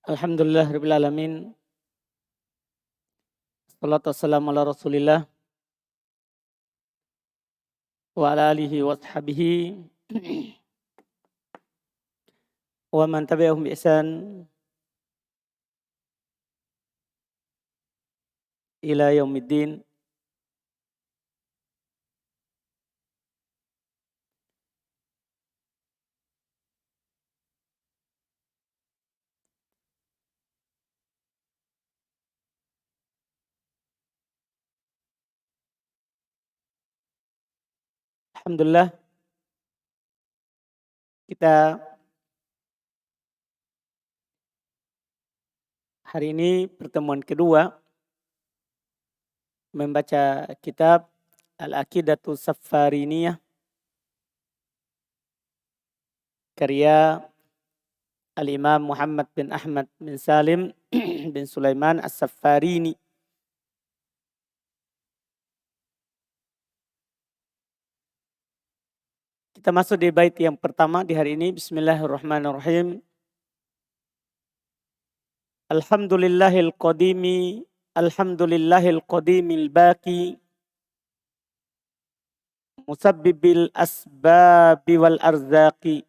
Alhamdulillahirabbil alamin. Shalatu wassalamu ala Rasulillah wa ala alihi wa ashabihi wa man tabi'ahum bi ihsan ila yaumiddin. Alhamdulillah, kita hari ini pertemuan kedua membaca kitab Al-Aqidatus Safariniyah karya Al-Imam Muhammad bin Ahmad bin Salim bin Sulaiman As-Safarini. Kita masuk di bait yang pertama di hari ini. Bismillahirrahmanirrahim. Alhamdulillahil qadimil baqi musabbibil asbabi wal arzaqi.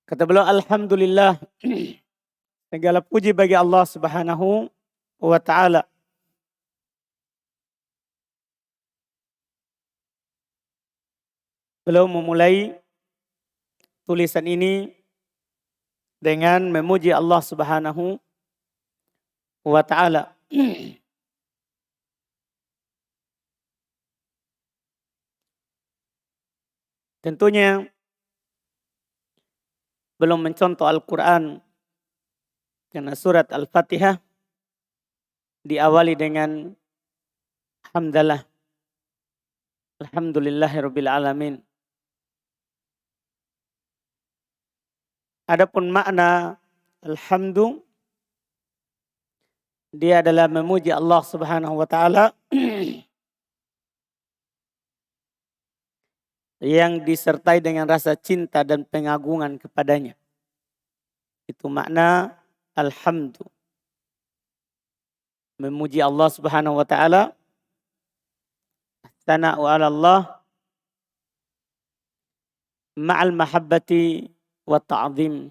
Kata beliau, alhamdulillah, segala puji bagi Allah Subhanahu wa ta'ala. Beliau memulai tulisan ini dengan memuji Allah Subhanahu wa ta'ala. Tentunya belum mencontoh Al-Quran karena surat Al-Fatihah diawali dengan hamdalah. Alhamdulillahirabbil alamin. Adapun makna alhamdu, dia adalah memuji Allah Subhanahu wa ta'ala yang disertai dengan rasa cinta dan pengagungan kepadanya. Itu makna alhamdu. Memuji Allah Subhanahu wa ta'ala, sana'u 'ala Allah ma'al mahabbati wa ta'zim.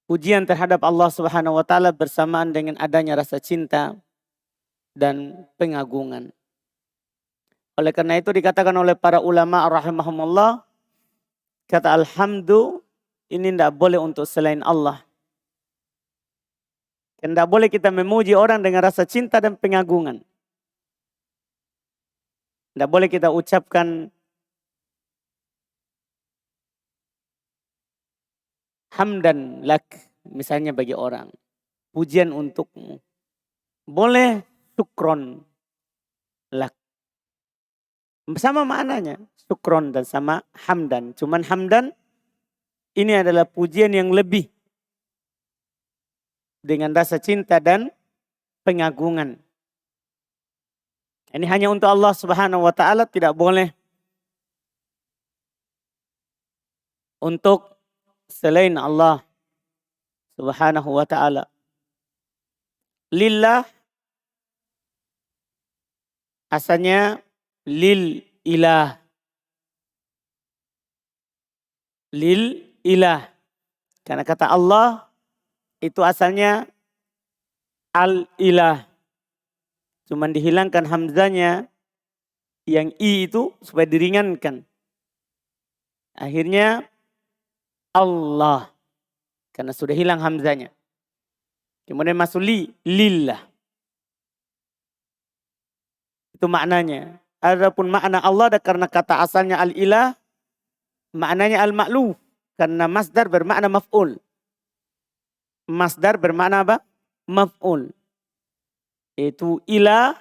Pujian terhadap Allah Subhanahu wa ta'ala bersamaan dengan adanya rasa cinta dan pengagungan. Oleh karena itu dikatakan oleh para ulama rahimahumullah, kata alhamdu ini tidak boleh untuk selain Allah. Tidak boleh kita memuji orang dengan rasa cinta dan pengagungan. Tidak boleh kita ucapkan hamdan lak, misalnya bagi orang. Pujian untukmu. Boleh syukron lak. Sama maknanya. Syukron dan sama hamdan. Cuman hamdan ini adalah pujian yang lebih. Dengan rasa cinta dan pengagungan. Ini hanya untuk Allah Subhanahu wa ta'ala, tidak boleh untuk selain Allah Subhanahu wa ta'ala. Lillah asalnya lil ilah. Lil ilah. Karena kata Allah itu asalnya al-ilah. Cuman dihilangkan hamzanya yang i itu supaya diringankan. Akhirnya Allah. Karena sudah hilang hamzanya. Kemudian masuk lillah. Itu maknanya. Adapun makna Allah karena kata asalnya al-ilah, maknanya al-ma'luf. Karena masdar bermakna maf'ul. Masdar bermakna apa? Maf'ul. Itu ilah,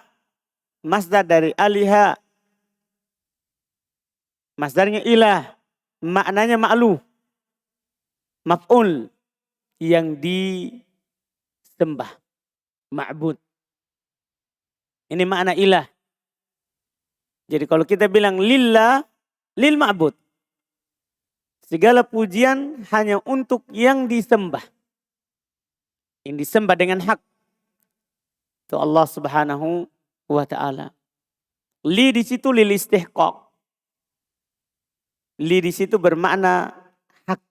masdar dari aliha. Masdarnya ilah, maknanya ma'luf. Maf'ul, yang disembah. Ma'bud. Ini makna ilah. Jadi kalau kita bilang lillah, lil ma'bud. Segala pujian hanya untuk yang disembah. Yang disembah dengan hak. Itu Allah Subhanahu wa ta'ala. Li di situ lil istihqaq. Li di situ bermakna hak.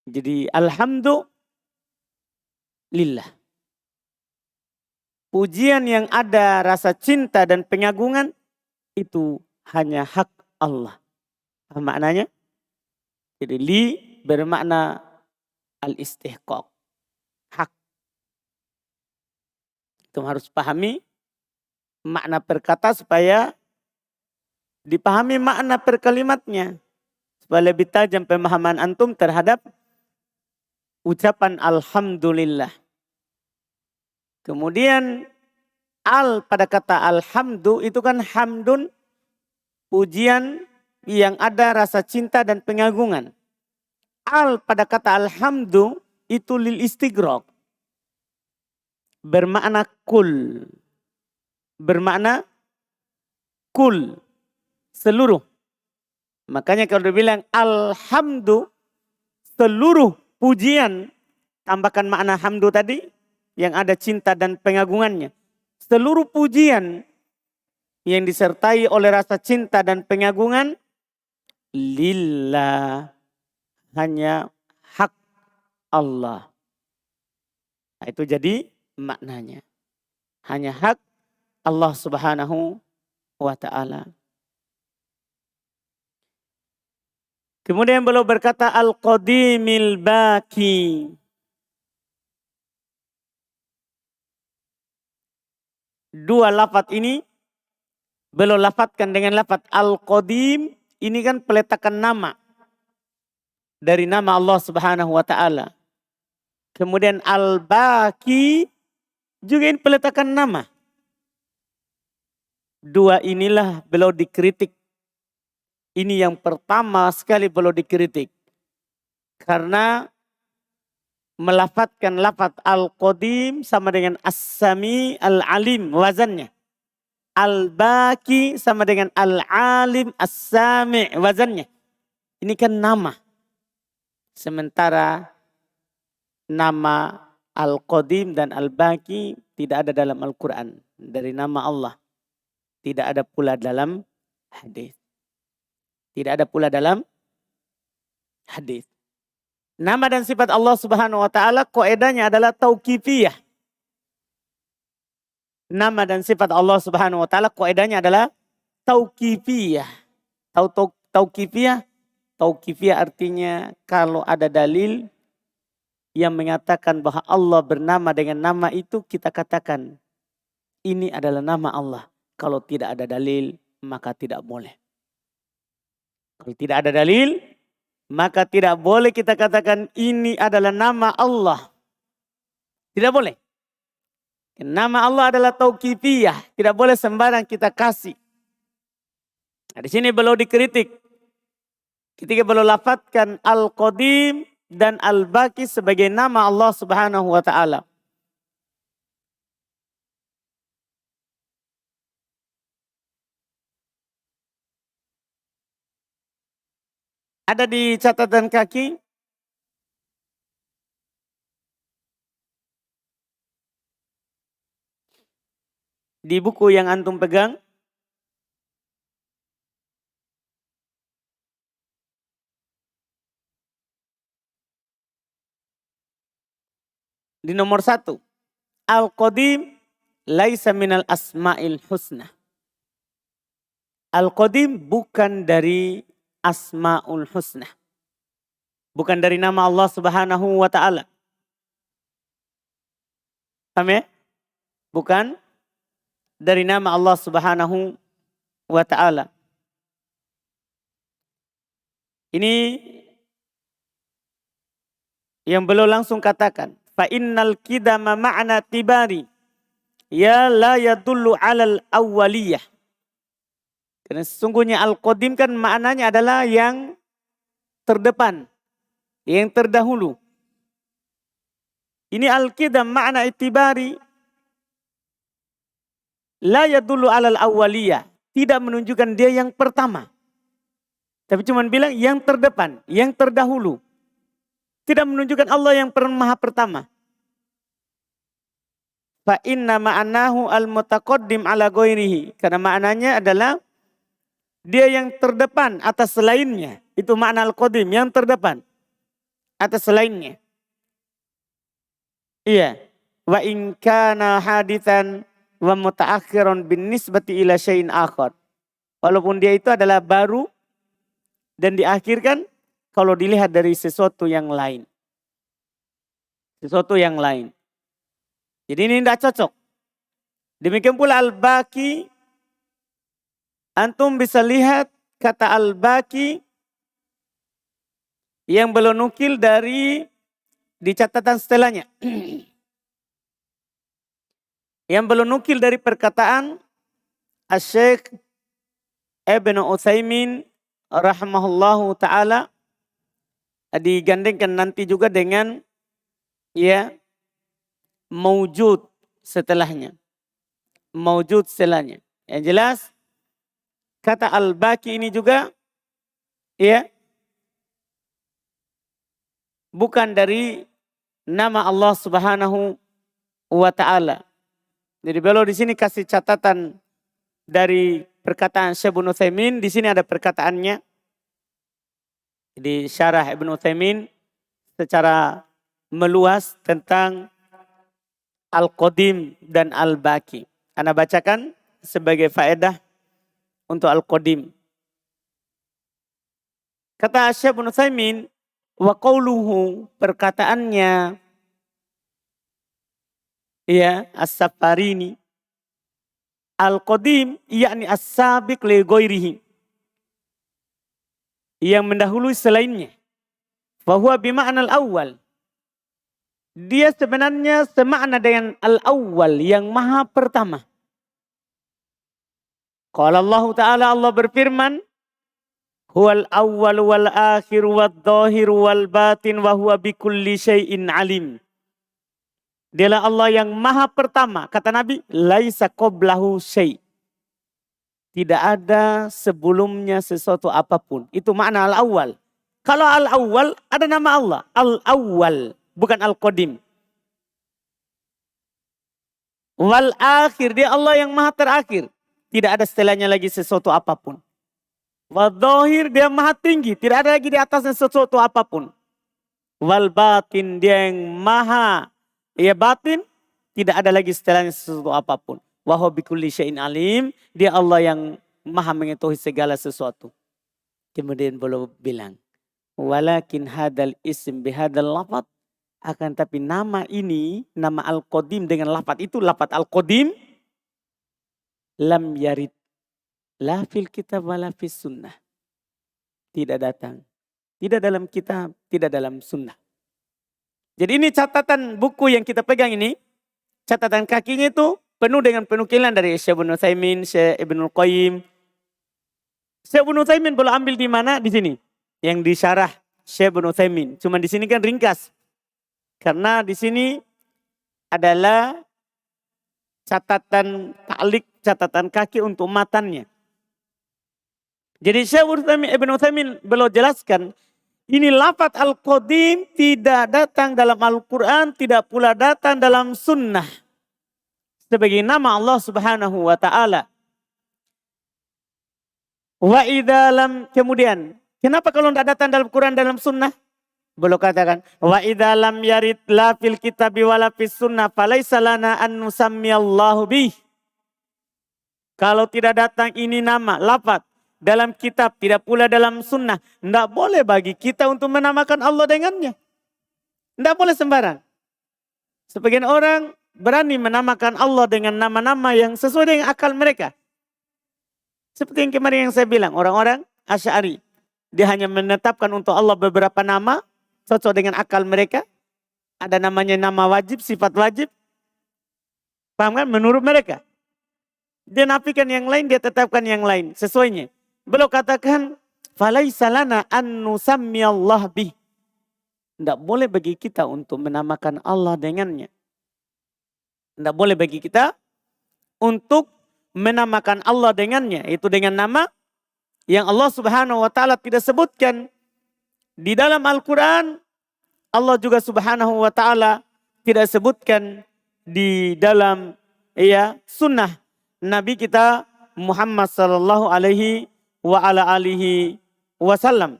Jadi alhamdulillah. Pujian yang ada rasa cinta dan pengagungan itu hanya hak Allah. Apa maknanya? Jadi li bermakna al-istihqaq. Hak. Itu harus pahami makna perkata supaya dipahami makna per kalimatnya. Supaya lebih tajam pemahaman antum terhadap ucapan alhamdulillah. Kemudian al pada kata alhamdu itu kan hamdun, pujian yang ada rasa cinta dan pengagungan. Al pada kata alhamdu itu lil istighraq. Bermakna kul. Bermakna kul. Seluruh. Makanya kalau dibilang alhamdu, seluruh pujian, tambahkan makna hamdu tadi, yang ada cinta dan pengagungannya. Seluruh pujian yang disertai oleh rasa cinta dan pengagungan, lillah, hanya hak Allah. Nah, itu jadi maknanya. Hanya hak Allah Subhanahu wa ta'ala. Kemudian beliau berkata al-qadimil baki. Dua lafaz ini beliau lafazkan dengan lafaz al-qadim. Ini kan peletakan nama dari nama Allah Subhanahu wa ta'ala. Kemudian al-baki juga ini peletakan nama. Dua inilah beliau dikritik. Ini yang pertama sekali beliau dikritik. Karena melafazkan lafaz al-qadim sama dengan as-sami al-alim wazannya. Al-baki sama dengan al-alim as-sami wazannya. Ini kan nama. Sementara nama al-qadim dan al-baki tidak ada dalam Al-Quran. Dari nama Allah. Tidak ada pula dalam hadis. Tidak ada pula dalam hadis. Nama dan sifat Allah Subhanahu wa ta'ala kaidahnya adalah tauqifiyah. Nama dan sifat Allah Subhanahu wa ta'ala kaidahnya adalah tauqifiyah. Tahu tauqifiyah? Tauqifiyah artinya kalau ada dalil yang mengatakan bahwa Allah bernama dengan nama itu, kita katakan ini adalah nama Allah. Kalau tidak ada dalil, maka tidak boleh. Kalau tidak ada dalil, maka tidak boleh kita katakan ini adalah nama Allah. Tidak boleh. Nama Allah adalah tauqifiyah. Tidak boleh sembarang kita kasih. Nah, di sini beliau dikritik. Ketika beliau lafadzkan Al-Qadim dan Al-Baqi sebagai nama Allah Subhanahu wa ta'ala. Ada di catatan kaki. Di buku yang antum pegang. Di nomor 1. Al-Qadim laisa minal asma'il husna. Al-Qadim bukan dari Asma'ul Husna. Bukan dari nama Allah Subhanahu wa ta'ala. Paham ya? Bukan dari nama Allah Subhanahu wa ta'ala. Ini yang beliau langsung katakan. Fa innal qidama ma'na tibari. Ya la yadullu alal awwaliyah. Karena sesungguhnya Al-Qadim kan maknanya adalah yang terdepan. Yang terdahulu. Ini Al-Qidam makna itibari. La yadullu alal awwaliyah. Tidak menunjukkan dia yang pertama. Tapi cuma bilang yang terdepan, yang terdahulu. Tidak menunjukkan Allah yang maha pertama. Fa inna ma'anahu al-mutaqaddim ala ghairihi. Karena maknanya adalah dia yang terdepan atas selainnya. Itu makna al-qadim, yang terdepan atas selainnya. Iya. Wa in kana hadithan wa mutaakhiran bin nisbati ila syai'in akhar. Walaupun dia itu adalah baru dan diakhirkan kalau dilihat dari sesuatu yang lain. Sesuatu yang lain. Jadi ini tidak cocok. Demikian pula al-baqi. Antum bisa lihat kata al-baqi yang belum nukil dari di catatan setelahnya. Yang belum nukil dari perkataan Asy-Syaikh Ibnu Utsaimin rahimahullahu taala, digandengkan nanti juga dengan ya maujud setelahnya. Maujud setelahnya. Yang jelas kata al-baqi ini juga ya bukan dari nama Allah Subhanahu wa taala. Jadi beliau di sini kasih catatan dari perkataan Syekh Ibnu Utsaimin, di sini ada perkataannya. Di syarah Ibnu Utsaimin secara meluas tentang Al-Qadim dan Al-Baqi. Ana bacakan sebagai faedah untuk Al-Qadim. Kata Syekh Ibnu Utsaimin, wa qauluhu, perkataannya ya As-Safarini, Al-Qadim yakni as-sabiq li ghairihi, yang mendahului selainnya. Fahuwa bima'na al-awwal, dia sebenarnya semakna dengan al-awwal, yang maha pertama. Qala Allah Ta'ala, Allah berfirman, huwal awwal wal akhir wal dhahir wal batin wa huwa bikulli syai'in alim. Dialah Allah yang maha pertama. Kata Nabi, laisa qablahu syai'. Tidak ada sebelumnya sesuatu apapun. Itu makna al-awwal. Kalau al-awwal ada nama Allah. Al-awwal, bukan al-qadim. Wal akhir, dia Allah yang maha terakhir. Tidak ada setelahnya lagi sesuatu apapun. Wal dhahir, dia maha tinggi. Tidak ada lagi di atasnya sesuatu apapun. Wal batin, dia yang maha batin, tidak ada lagi setelahnya sesuatu apapun. Wa huwa bikulli syai'in alim, dia Allah yang maha mengetahui segala sesuatu. Kemudian beliau bilang, walakin hadal ism bihadal lafad, akan tapi nama ini, nama Al-Qadim dengan lafad itu, lafad Al-Qadim, lam yarid la fil kitab wala fis sunnah. Tidak datang. Tidak dalam kitab, tidak dalam sunnah. Jadi ini catatan buku yang kita pegang ini, catatan kakinya itu penuh dengan penukilan dari Syekh Ibnu Utsaimin, Syekh Ibnu Qayyim. Syekh Ibnu Utsaimin boleh ambil di mana? Di sini. Yang disyarah Syekh Ibnu Utsaimin. Cuma di sini kan ringkas. Karena di sini adalah catatan ta'liq, catatan kaki untuk matannya. Jadi Syekh Ibnu Utsaimin beliau jelaskan, ini lafaz Al-Qadim tidak datang dalam Al-Quran, tidak pula datang dalam sunnah. Sebagai nama Allah Subhanahu wa ta'ala. Wa idza lam, kemudian, kenapa kalau tidak datang dalam Quran, dalam sunnah? Beliau katakan, wa idza lam yarid la fil kitabi wala fis sunnah falaisa lana an nusammiyallahu bih. Kalau tidak datang ini nama, lafaz dalam kitab, tidak pula dalam sunnah, tidak boleh bagi kita untuk menamakan Allah dengannya. Tidak boleh sembarang. Sebagian orang berani menamakan Allah dengan nama-nama yang sesuai dengan akal mereka. Seperti yang kemarin yang saya bilang, orang-orang Asy'ari, dia hanya menetapkan untuk Allah beberapa nama cocok dengan akal mereka. Ada namanya nama wajib, sifat wajib. Paham kan? Menurut mereka. Dia nafikan yang lain, dia tetapkan yang lain sesuainya. Beliau katakan, falaisa lana an nusammiyallah bih. Tidak boleh bagi kita untuk menamakan Allah dengannya. Tidak boleh bagi kita untuk menamakan Allah dengannya, itu dengan nama yang Allah Subhanahu wa taala tidak sebutkan di dalam Al-Qur'an. Allah juga Subhanahu wa taala tidak sebutkan di dalam sunnah Nabi kita Muhammad sallallahu alaihi wa ala alihi wasallam.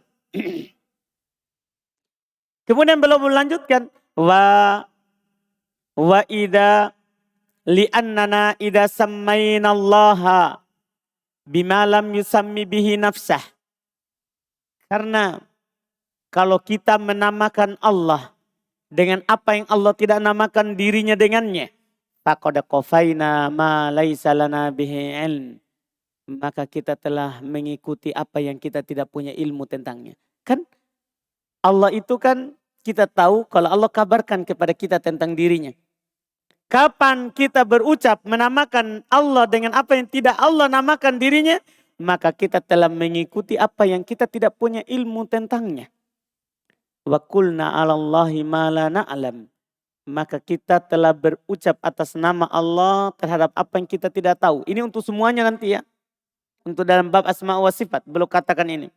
Kemudian beliau melanjutkan wa idza li'annana idza sammainallaha bima lam yusammi bihi nafsah. Karena kalau kita menamakan Allah dengan apa yang Allah tidak namakan dirinya dengannya, faqad qafaina ma laisa lana bihi ilm, maka kita telah mengikuti apa yang kita tidak punya ilmu tentangnya. Kan Allah itu kan kita tahu kalau Allah kabarkan kepada kita tentang dirinya. Kapan kita berucap menamakan Allah dengan apa yang tidak Allah namakan dirinya, maka kita telah mengikuti apa yang kita tidak punya ilmu tentangnya. Wa qulna 'alallahi ma la na'lam. Maka kita telah berucap atas nama Allah terhadap apa yang kita tidak tahu. Ini untuk semuanya nanti ya. Untuk dalam bab asma wa sifat belum katakan ini.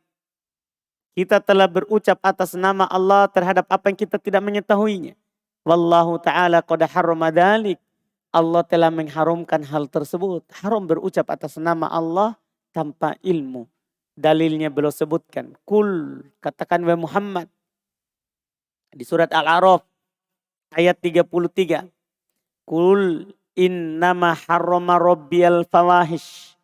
Kita telah berucap atas nama Allah terhadap apa yang kita tidak mengetahuinya. Wallahu ta'ala qad harrama dzalik. Allah telah mengharamkan hal tersebut. Haram berucap atas nama Allah tanpa ilmu. Dalilnya beliau sebutkan. Kul, katakan wahai Muhammad. Di surat Al-A'raf ayat 33. Kul innama harrama rabbiyal fawahish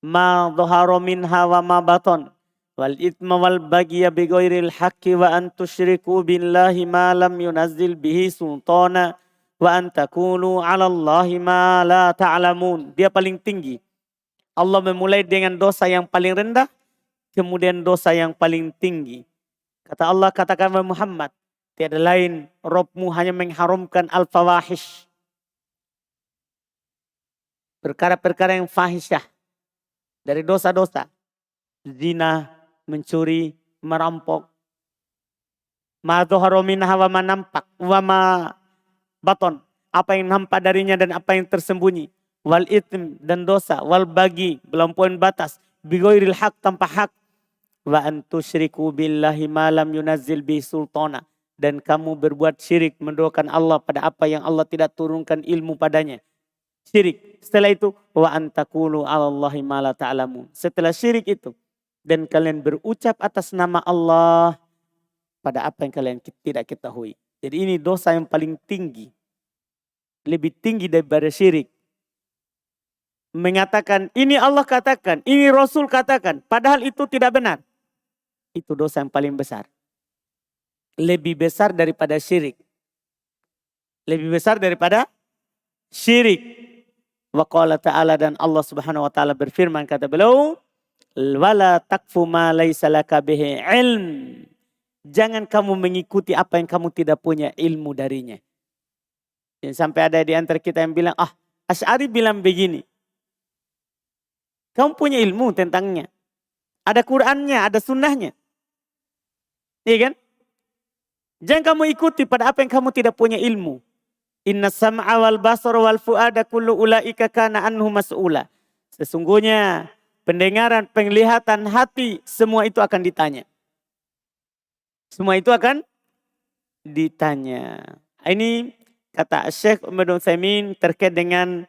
ma dhahara minha wa ma batan wal itsma wal bagya bighairil haqqi wa an tusyriku billahi ma lam yunazzil bihi sultana wa an takunu 'alallahi ma la ta'lamun. Dia paling tinggi. Allah memulai dengan dosa yang paling rendah, kemudian dosa yang paling tinggi. Kata Allah, katakan wahai Muhammad, tiada lain Rabbmu hanya mengharamkan al-fawahish. Perkara-perkara yang fahisyah. Dari dosa-dosa. Zina, mencuri, merampok. Ma dhahara minha wa ma nampak. Wa ma baton. Apa yang nampak darinya dan apa yang tersembunyi. Wal ithm dan dosa. Wal bagi, melampaui batas. Bighairil haq, tanpa hak. Wa antusyriku billahi ma lam yunazzil bihi sultana. Dan kamu berbuat syirik mendoakan Allah pada apa yang Allah tidak turunkan ilmu padanya. Syirik. Setelah itu wa antakulu 'alallahi ma la ta'lamun. Setelah syirik itu dan kalian berucap atas nama Allah pada apa yang kalian tidak ketahui. Jadi ini dosa yang paling tinggi. Lebih tinggi daripada syirik. Mengatakan ini Allah katakan, ini Rasul katakan, padahal itu tidak benar. Itu dosa yang paling besar. Lebih besar daripada syirik. Lebih besar daripada syirik. Wa qala ta'ala, dan Allah Subhanahu wa taala berfirman, kata beliau, wala taqfu ma laisa laka bihi ilm. Jangan kamu mengikuti apa yang kamu tidak punya ilmu darinya. Dan sampai ada di antara kita yang bilang, Asy'ari bilang begini. Kamu punya ilmu tentangnya. Ada Qur'annya, ada sunnahnya. Iya kan? Jangan kamu ikuti pada apa yang kamu tidak punya ilmu. Inna sam'a wal basara wal fu'ada kullu ulaika kana anhu mas'ula. Sesungguhnya pendengaran, penglihatan, hati, semua itu akan ditanya. Semua itu akan ditanya. Ini kata Syekh Ibnu Utsaimin terkait dengan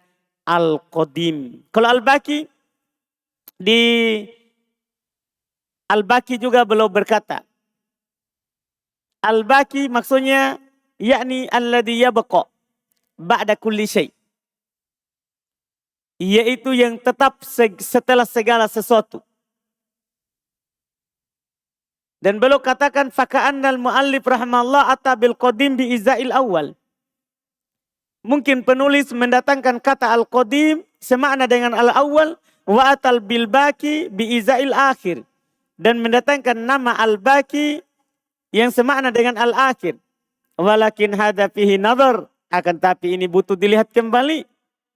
Al-Qadim. Kalau Al-Baqi, di Al-Baqi juga beliau berkata, Al-Baqi maksudnya yakni alladhi yabqa ba'da kulli syai'. Yaitu yang tetap setelah segala sesuatu. Dan beliau katakan faka'annal muallif rahimahullah ata bil qadim bi izail awal. Mungkin penulis mendatangkan kata al-qadim semakna dengan al-awwal wa atal bil baqi bi izail akhir, dan mendatangkan nama al-baqi yang semakna dengan al-akhir. Walakin hadza fihi nazar, akan tapi ini butuh dilihat kembali.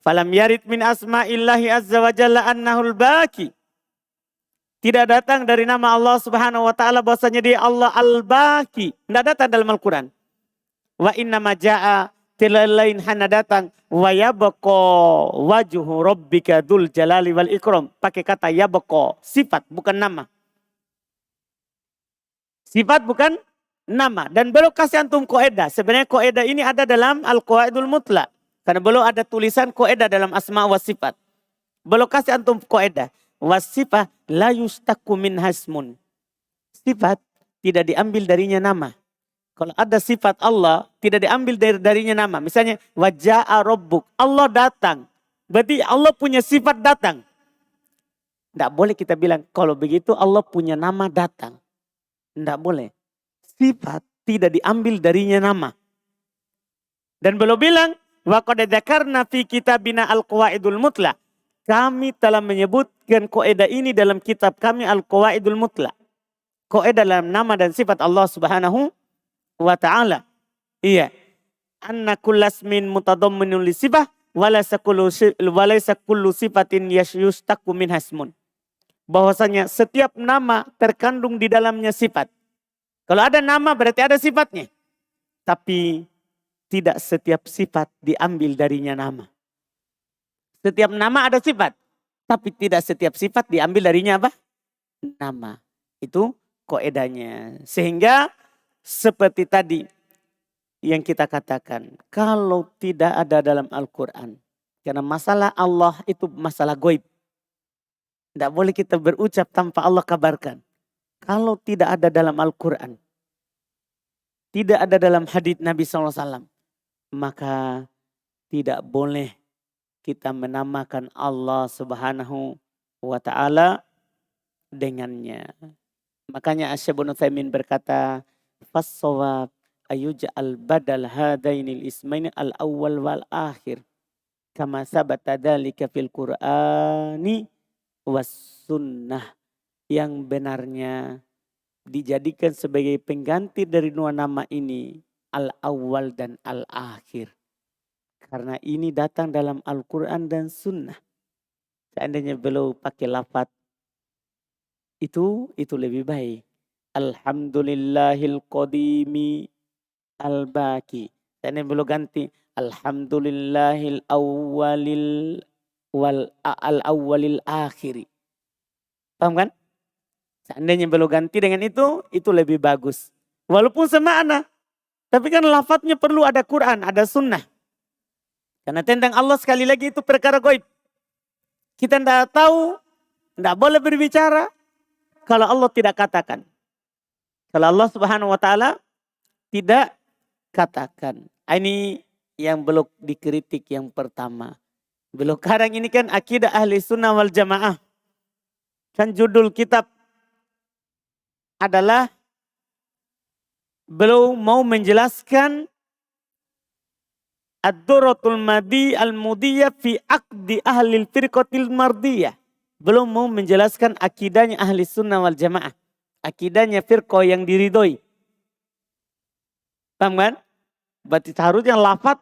Falam yarid min asma'illahi azza wa jalla annahul baqi. Tidak datang dari nama Allah Subhanahu wa taala bahwasanya dia Allah al-Baqi. Tidak datang dalam Al-Qur'an. Wa inna ma jaa, lain hana datang wa yabqa wajhu rabbika dzul jalali wal ikram. Pakai kata yabqa, sifat bukan nama. Sifat bukan nama. Dan belum kasih antum koedah. Sebenarnya koedah ini ada dalam Al-Qawaidul Mutlaq. Karena belum ada tulisan koedah dalam asma wa sifat. Belum kasih antum koedah. Wasifah la yustaku min hasmun. Sifat tidak diambil darinya nama. Kalau ada sifat Allah, tidak diambil darinya nama. Misalnya, waja'a rabbuk. Allah datang. Berarti Allah punya sifat datang. Tidak boleh kita bilang, kalau begitu Allah punya nama datang. Tidak boleh. Sifat tidak diambil darinya nama. Dan belum bilang, wa qad dzakarna fi kitabina al-qawaidul mutlaq. Kami telah menyebutkan kaidah ini dalam kitab kami al-qawaidul mutlaq. Kaidah dalam nama dan sifat Allah Subhanahu wa ta'ala. Iya. Anna kullasmin mutadamminun li sifah walaysa kullu sifatin yustaku min hasmun. Bahwasanya setiap nama terkandung di dalamnya sifat. Kalau ada nama berarti ada sifatnya. Tapi tidak setiap sifat diambil darinya nama. Setiap nama ada sifat. Tapi tidak setiap sifat diambil darinya apa? Nama. Itu kaidahnya. Sehingga seperti tadi yang kita katakan. Kalau tidak ada dalam Al-Quran. Karena masalah Allah itu masalah gaib. Tidak boleh kita berucap tanpa Allah kabarkan. Kalau tidak ada dalam Al-Quran. Tidak ada dalam hadits Nabi SAW. Maka tidak boleh kita menamakan Allah Subhanahu wa ta'ala dengannya. Makanya Asy-Syaikh Ibnu Utsaimin berkata, "Fas-shawab ayuj'al badal hadainil ismaini al-awwal wal akhir kama sabata dzalika fil Qur'ani was sunnah." Yang benarnya dijadikan sebagai pengganti dari dua nama ini al-awwal dan al-akhir. Karena ini datang dalam Al-Quran dan sunnah. Seandainya belum pakai lafaz itu lebih baik. Alhamdulillahil qadimi al-baqi. Seandainya belum ganti alhamdulillahil awwalil wal al-awwalil akhiri. Paham kan? Seandainya belum ganti dengan itu lebih bagus. Walaupun semakna. Tapi kan lafadznya perlu ada Quran, ada sunnah. Karena tentang Allah sekali lagi itu perkara gaib. Kita tidak tahu, tidak boleh berbicara kalau Allah tidak katakan. Kalau Allah Subhanahu wa ta'ala tidak katakan. Ini yang belum dikritik yang pertama. Belum sekarang ini kan akidah ahli sunnah wal jamaah. Kan judul kitab adalah belum mau menjelaskan Ad-Durratul Madi Al-Mudiyah fi Aqdi Ahlil Firqatil Mardiyah. Belum mau menjelaskan akidahnya ahli sunnah wal jamaah. Akidahnya firqah yang diridhoi. Paham kan? Berarti harusnya lafaz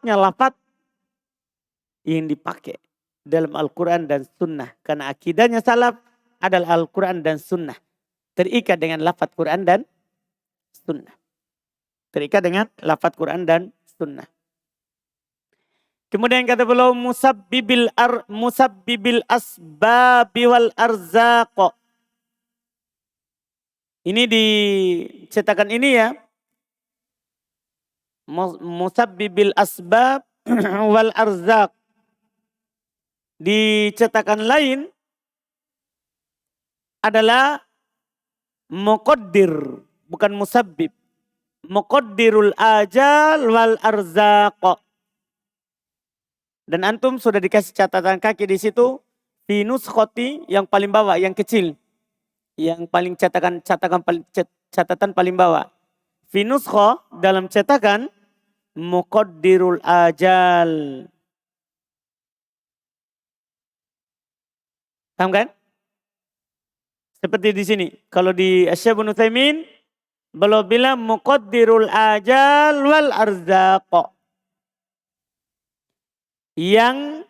yang dipakai dalam Al-Quran dan sunnah. Karena akidahnya salaf adalah Al-Quran dan sunnah. Terikat dengan lafaz Quran dan sunnah. Terikat dengan lafaz Quran dan sunnah. Kemudian kata beliau musabbibil asbabi wal arzaq. Ini dicetakan ini ya. Musabbibil asbab wal arzaq. Dicetakan lain adalah muqaddir, bukan musabbib. Muqaddirul ajal wal arzaq. Dan antum sudah dikasih catatan kaki di situ. Fi nuskhati yang paling bawah, yang kecil. Yang paling catatan paling bawah. Fi nuskha dalam cetakan muqaddirul ajal. Paham kan? Seperti di sini. Kalau di Asy-Syaikh Ibnu Utsaimin beliau bilang muqaddirul ajal wal arzaq. Yang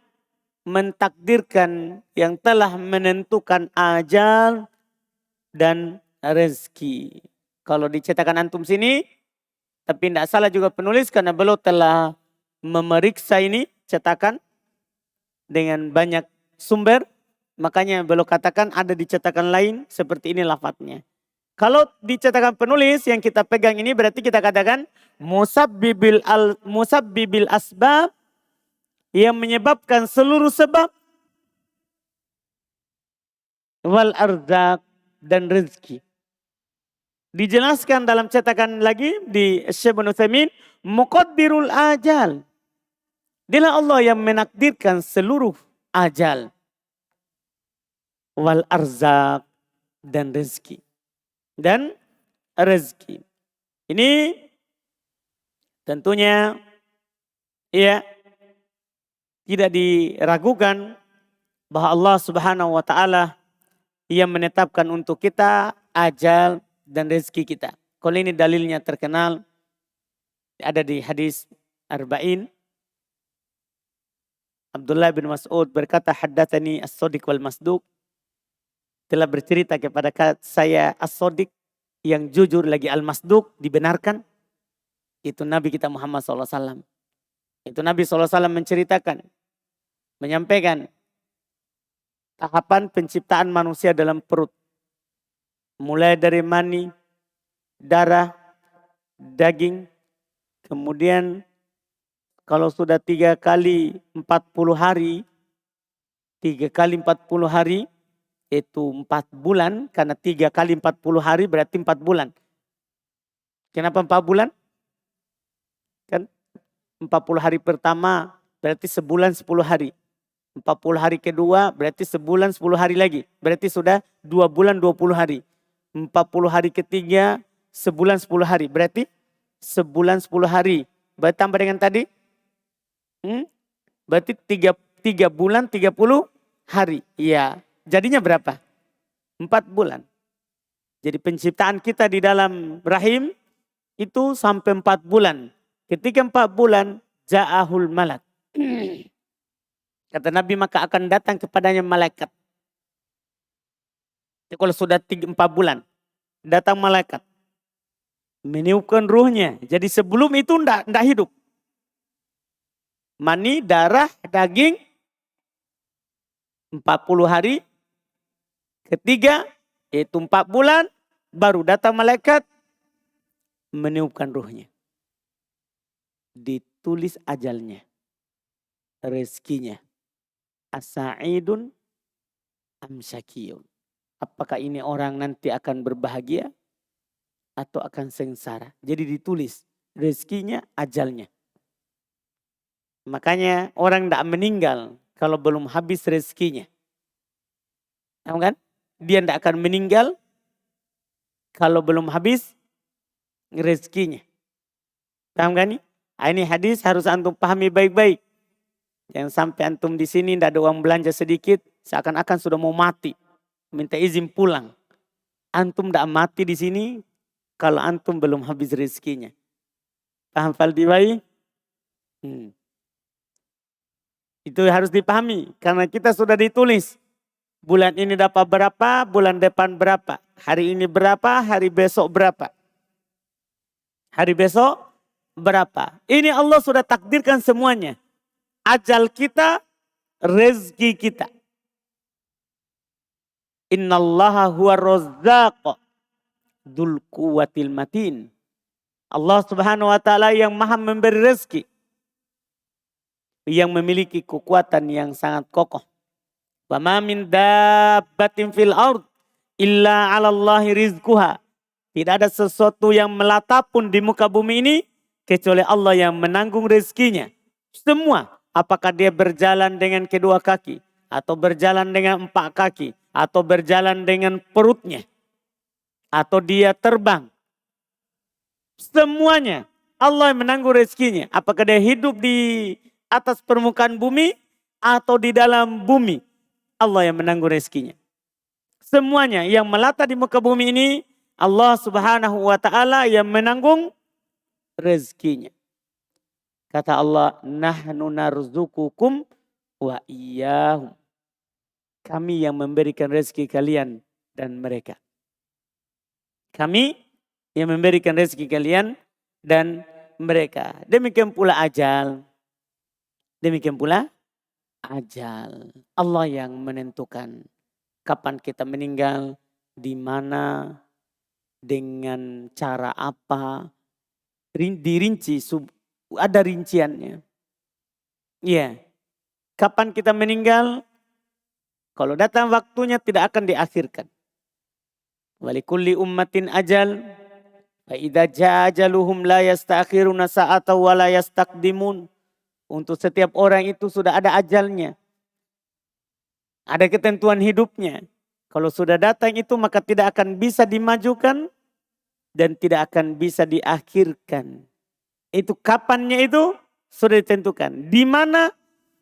mentakdirkan, yang telah menentukan ajal dan rezeki. Kalau dicetakan antum sini, tapi tidak salah juga penulis karena beliau telah memeriksa ini cetakan dengan banyak sumber. Makanya beliau katakan ada di cetakan lain seperti ini lafadznya. Kalau di cetakan penulis yang kita pegang ini berarti kita katakan musabbibil asbab, yang menyebabkan seluruh sebab, wal arzak, dan rezeki. Dijelaskan dalam cetakan lagi di Syekh Ibnu Utsaimin, muqaddirul ajal. Dialah Allah yang menakdirkan seluruh ajal, wal arzak, dan rezeki. Dan rezeki. Ini tentunya ya tidak diragukan bahwa Allah Subhanahu wa taala yang menetapkan untuk kita ajal dan rezeki kita. Kalau ini dalilnya terkenal ada di hadis Arba'in. Abdullah bin Mas'ud berkata, haddatsani as-sadiq wal masduq, telah bercerita kepada saya as-sadiq yang jujur lagi al-masduq dibenarkan. Itu Nabi kita Muhammad SAW. Itu Nabi SAW menceritakan, menyampaikan tahapan penciptaan manusia dalam perut. Mulai dari mani, darah, daging, kemudian kalau sudah 3 kali 40 hari, 3 kali 40 hari, itu 4 bulan, karena 3 kali 40 hari berarti 4 bulan. Kenapa 4 bulan? Kan 40 hari pertama berarti sebulan 10 hari. 40 hari kedua berarti sebulan 10 hari lagi. Berarti sudah 2 bulan 20 hari. 40 hari ketiga sebulan 10 hari. Berarti sebulan 10 hari. Berarti tambah dengan tadi? Berarti 3 bulan 30 hari. Iya. Jadinya berapa? 4 bulan. Jadi penciptaan kita di dalam rahim itu sampai 4 bulan. Ketika 4 bulan, ja'ahul malak. Kata Nabi, maka akan datang kepadanya malaikat. Jadi kalau sudah 4 bulan, datang malaikat. Meniupkan ruhnya. Jadi sebelum itu tidak hidup. Mani, darah, daging, 40 hari. Ketiga, yaitu 4 bulan, baru datang malaikat meniupkan ruhnya. Ditulis ajalnya, rezekinya. As-sa'idun am syakiyun. Apakah ini orang nanti akan berbahagia atau akan sengsara. Jadi ditulis rezekinya, ajalnya. Makanya orang tidak meninggal kalau belum habis rezekinya. Tahu kan? Dia tidak akan meninggal kalau belum habis rezekinya. Paham kan nih? Ini hadis harus antum pahami baik-baik. Yang sampai antum di sini tidak ada uang belanja sedikit, seakan-akan sudah mau mati. Minta izin pulang. Antum tidak mati di sini kalau antum belum habis rezekinya. Paham Faldi Bayi? Itu harus dipahami. Karena kita sudah ditulis. Bulan ini dapat berapa, bulan depan berapa. Hari ini berapa, hari besok berapa. Hari besok berapa. Ini Allah sudah takdirkan semuanya. Ajal kita, rezeki kita. Innallaha huwa razzaq dzul quwwatil matin. Allah Subhanahu wa taala yang Maha memberi rezeki. Yang memiliki kekuatan yang sangat kokoh. Wa ma min dabbatin fil ard illa 'ala Allahi rizquha. Tidak ada sesuatu yang melata pun di muka bumi ini kecuali Allah yang menanggung rezekinya. Semua, apakah dia berjalan dengan kedua kaki atau berjalan dengan 4 kaki atau berjalan dengan perutnya atau dia terbang. Semuanya Allah yang menanggung rezekinya. Apakah dia hidup di atas permukaan bumi atau di dalam bumi. Allah yang menanggung rezekinya. Semuanya yang melata di muka bumi ini Allah Subhanahu wa taala yang menanggung rezekinya. Kata Allah, nahnu narzukukum wa iyyahum. Kami yang memberikan rezeki kalian dan mereka. Kami yang memberikan rezeki kalian dan mereka. Demikian pula ajal. Demikian pula ajal. Allah yang menentukan kapan kita meninggal, di mana, dengan cara apa, dirinci, ada rinciannya. Iya, kapan kita meninggal, kalau datang waktunya tidak akan diakhirkan. Walikulli ummatin ajal, fa idza jaa ajaluhum la yastakhiruna sa'ata wa la yastaqdimun. Untuk setiap orang itu sudah ada ajalnya. Ada ketentuan hidupnya. Kalau sudah datang itu maka tidak akan bisa dimajukan dan tidak akan bisa diakhirkan. Itu kapannya itu sudah ditentukan. Di mana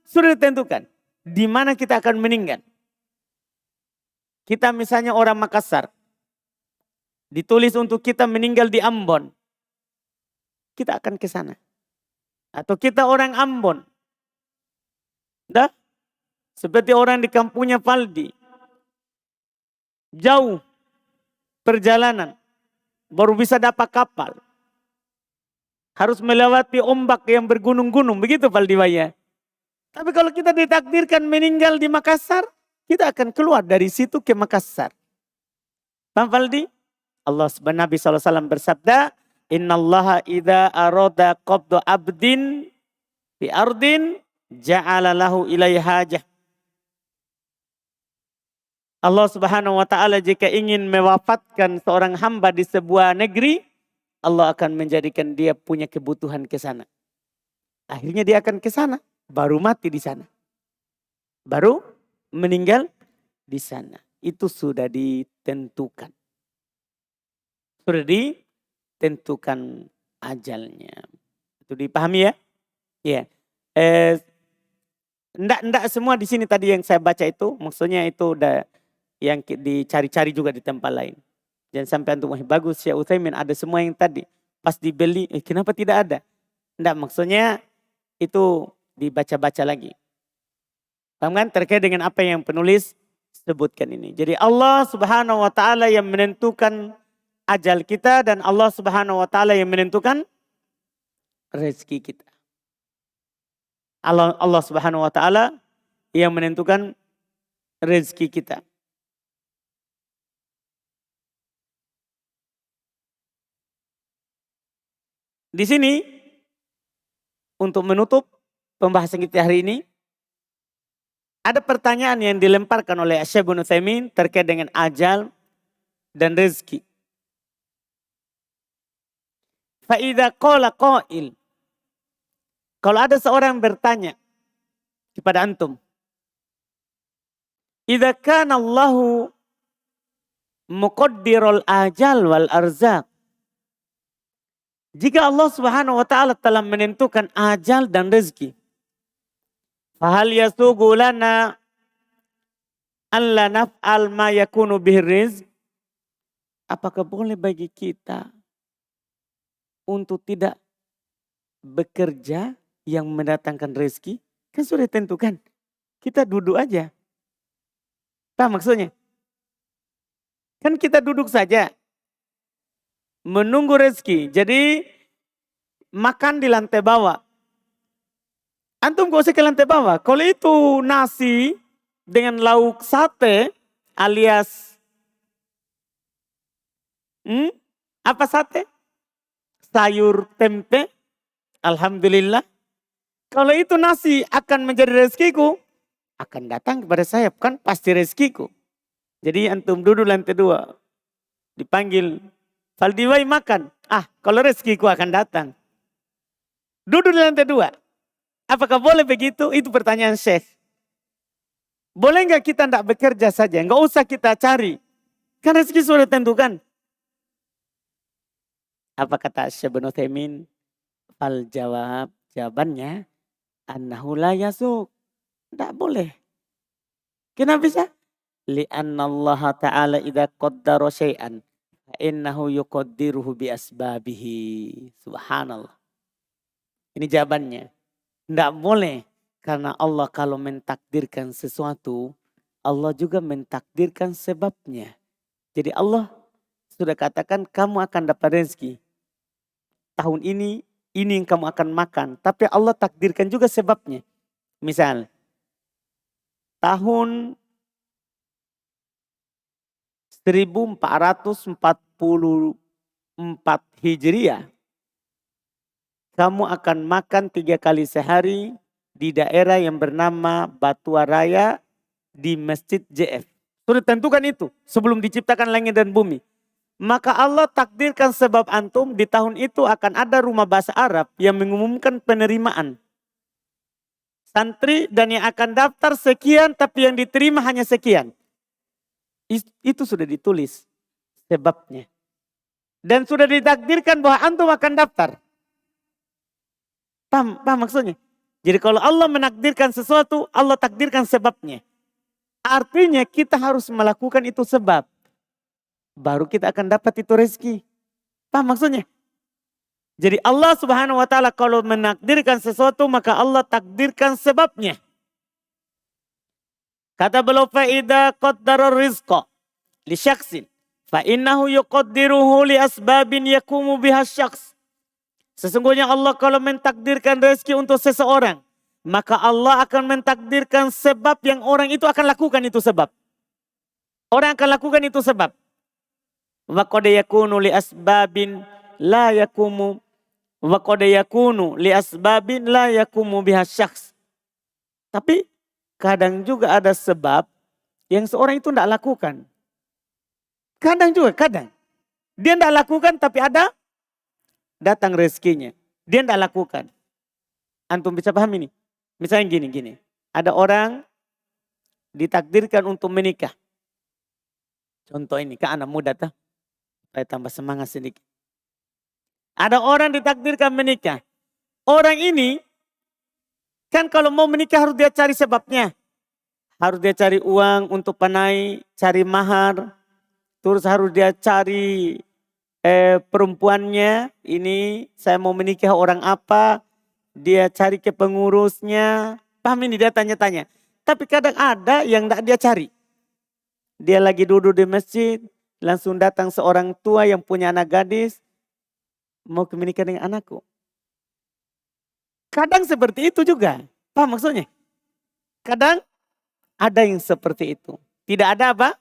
sudah ditentukan. Di mana kita akan meninggal. Kita misalnya orang Makassar. Ditulis untuk kita meninggal di Ambon. Kita akan ke sana. Atau kita orang Ambon. Dah? Seperti orang di kampungnya Faldi. Jauh perjalanan. Baru bisa dapat kapal. Harus melewati ombak yang bergunung-gunung. Begitu Faldi Waya. Tapi kalau kita ditakdirkan meninggal di Makassar. Kita akan keluar dari situ ke Makassar. Paham Faldi? Nabi SAW bersabda. Innallaha idha aroda qabdu abdin fi ardin ja'ala lahu ilaihi hajah. Allah Subhanahu wa taala jika ingin mewafatkan seorang hamba di sebuah negeri, Allah akan menjadikan dia punya kebutuhan ke sana. Akhirnya dia akan ke sana, baru mati di sana. Baru meninggal di sana. Itu sudah ditentukan. Sudah ditentukan ajalnya. Itu dipahami ya? Ya. Enggak semua di sini tadi yang saya baca itu, maksudnya itu udah yang dicari-cari juga di tempat lain. Jangan sampai antum bagus Syekh Utsaimin ada semua yang tadi. Pas dibeli, kenapa tidak ada? Enggak, maksudnya itu dibaca-baca lagi. Paham kan? Terkait dengan apa yang penulis sebutkan ini. Jadi Allah Subhanahu wa taala yang menentukan ajal kita dan Allah Subhanahu wa taala yang menentukan rezeki kita. Allah Subhanahu wa taala yang menentukan rezeki kita. Di sini untuk menutup pembahasan kita hari ini ada pertanyaan yang dilemparkan oleh Syekh Ibnu Utsaimin terkait dengan ajal dan rezeki. Fa idza qala qail. Kalau ada seorang bertanya kepada antum, idza kana Allahu muqaddirul ajal wal arzaq. Jika Allah Subhanahu wa taala telah menentukan ajal dan rezeki, fahal yasugu lana alla naf'al ma yakunu bihi rizq? Apakah boleh bagi kita untuk tidak bekerja yang mendatangkan rezeki? Kan sudah ditentukan. Kita duduk aja. Paham maksudnya? Kan kita duduk saja. Menunggu rezeki. Jadi makan di lantai bawah. Antum gak usah ke lantai bawah. Kalau itu nasi dengan lauk sate alias apa sate? Sayur tempe. Alhamdulillah. Kalau itu nasi akan menjadi rezekiku, akan datang kepada saya, kan pasti rezekiku. Jadi antum duduk lantai 2. Dipanggil, Faldiwai makan. Kalau rezekiku akan datang. Duduk di lantai 2. Apakah boleh begitu? Itu pertanyaan Syekh. Boleh nggak kita tidak bekerja saja? Nggak usah kita cari. Kan rezeki sudah ditentukan. Apa kata Syekh Ibnu Utsaimin? Jawabannya annahu la yasuk. Tidak boleh. Kenapa bisa? Li'anna Allah Ta'ala idza qaddara syai'an fa innahu yuqaddiruhu bi asbabihi. Subhanallah. Ini jawabannya. Tidak boleh. Karena Allah kalau mentakdirkan sesuatu, Allah juga mentakdirkan sebabnya. Jadi Allah sudah katakan kamu akan dapat rezeki. Tahun ini yang kamu akan makan. Tapi Allah takdirkan juga sebabnya. Misal, tahun 1444 Hijriah, kamu akan makan 3 kali sehari di daerah yang bernama Batua Raya di Masjid JF. Sudah tentukan itu sebelum diciptakan langit dan bumi. Maka Allah takdirkan sebab antum di tahun itu akan ada rumah bahasa Arab yang mengumumkan penerimaan santri dan yang akan daftar sekian tapi yang diterima hanya sekian. Itu sudah ditulis sebabnya. Dan sudah ditakdirkan bahwa antum akan daftar. Paham maksudnya? Jadi kalau Allah menakdirkan sesuatu, Allah takdirkan sebabnya. Artinya kita harus melakukan itu sebab. Baru kita akan dapat itu rezeki. Paham maksudnya? Jadi Allah Subhanahu wa taala kalau menakdirkan sesuatu maka Allah takdirkan sebabnya. Kata beliau fa idza qaddara rizqa li syakhsin fa innahu yuqaddiruhu li asbabin yakumu biha syakhs. Sesungguhnya Allah kalau mentakdirkan rezeki untuk seseorang, maka Allah akan mentakdirkan sebab yang orang itu akan lakukan itu sebab. Orang akan lakukan itu sebab. Wa qad yakunu li asbabin la yakumu wa qad yakunu li asbabin la yakumu biha syakhs. Tapi kadang juga ada sebab yang seorang itu tidak lakukan. Kadang juga, kadang. Dia tidak lakukan tapi ada datang rezekinya. Dia tidak lakukan. Antum bisa paham ini? Misalnya gini. Ada orang ditakdirkan untuk menikah. Contoh ini, ke anak muda tuh. Supaya tambah semangat sedikit. Ada orang ditakdirkan menikah. Orang ini, kan kalau mau menikah harus dia cari sebabnya. Harus dia cari uang untuk panai, cari mahar. Terus harus dia cari perempuannya. Ini saya mau menikah orang apa. Dia cari ke pengurusnya. Paham ini dia tanya-tanya. Tapi kadang ada yang tidak dia cari. Dia lagi duduk di masjid. Langsung datang seorang tua yang punya anak gadis. Mau menikah dengan anakku. Kadang seperti itu juga. Paham maksudnya? Kadang ada yang seperti itu. Tidak ada apa?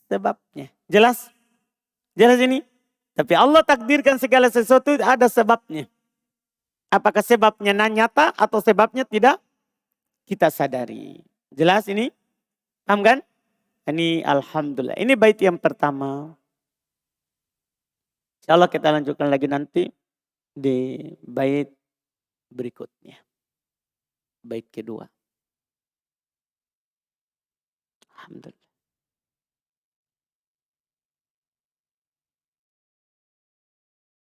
Sebabnya. Jelas? Jelas ini? Tapi Allah takdirkan segala sesuatu ada sebabnya. Apakah sebabnya nyata atau sebabnya tidak? Kita sadari. Jelas ini? Paham kan? Ini alhamdulillah. Ini bait yang pertama. Insyaallah kita lanjutkan lagi nanti di bait berikutnya. Bait kedua. Alhamdulillah.